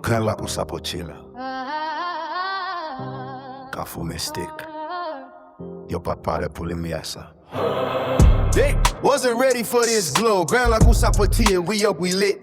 Gran, lakou, Sapotille. Kafou, mystik. Yo pa pale pou li miasa. They wasn't ready for this glow. Gran, lakou, Sapotille, we up, we lit.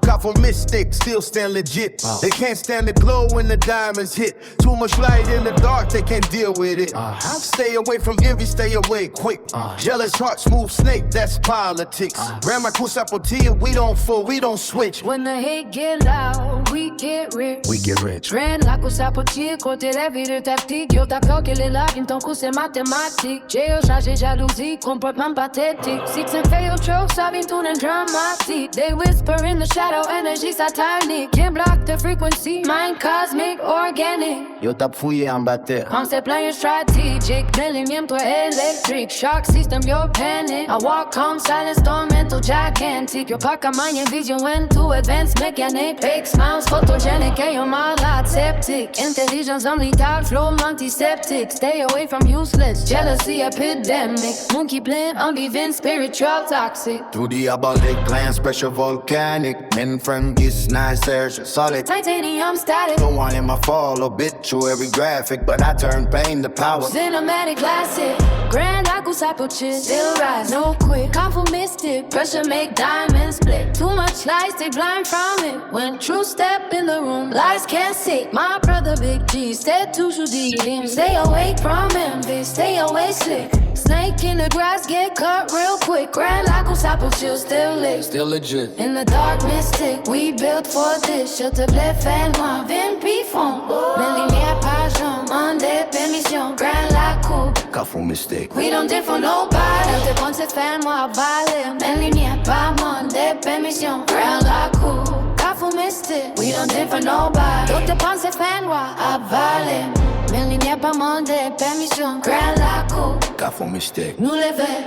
Kafou, mystik, still stand legit. They can't stand the glow when the diamonds hit. Too much light in the dark, they can't deal with it. Stay away from envy, stay away quick. Jealous hearts move snake, that's politics. Gran, lakou, Sapotille, we don't fool, we don't switch. When the hate get loud, we get rich. We get rich. Gran, lakou, Sapotille, côté la vie de tactique. Yo ta calculé la vie, ton coup c'est mathématique. J'ai chargé jalousie, comportement pathétique. Six and fail tropes, ça vient tout dramatique. They whisper in the shadow, energy satanic. Can't block the frequency, mind cosmic, organic. Yo tap fouillé en batteur. Concept plan strategic, millennium to electric. Shock system, your panic. I walk calm, silent storm, mental gigantic. Your pack of mind, vision went to advanced mechanic. Fake smiles, photogenic, and your mind lot septic. Intelligence, I'm lethal, flow, antiseptic. Stay away from useless, jealousy, epidemic. Monkey plan, ambivent, spiritual, toxic. Through diabolic glands, pressure volcanic. Men from gets nice air, solid. Titanium static. Don't want in my fall, obituary graphic, but I turn pain to power. Cinematic classic. Gran, lakou, Sapotille, still rise, no quit. Kafou, mystik, pressure make diamonds split. Too much lies, they blind from it. When truth step in the room, lies can't sit. My brother Big G, said to him. Stay awake from envy, stay away slick. Snake in the grass, get cut real quick. Gran, lakou, Sapotille, still lit. Still legit. In the dark mystic, we built for this. Je te plais, fais-moi, viens puis fond. Mais lumière pas jaune, on des permissions. Gran, lakou, Kafou, mystik. we don't differ nobody. Je te pense, fais-moi, valer. Mais lumière pas mon des permissions. Gran, lakou, Kafou, mystik. We don't differ nobody. Je te pense, fais-moi, valer. Mais lumière pas mon des permissions. Gran, lakou, Kafou, mystik. nous lever.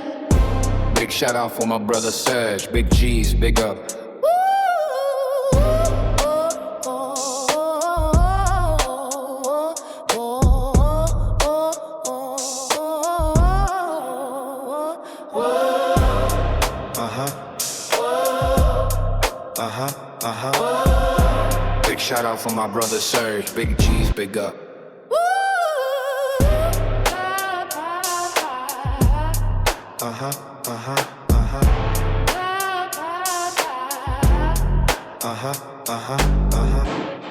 Big shout out for my brother Serge, Big G's, big up. Big shout out for my brother Serge, Big G's, big up. Uh-huh.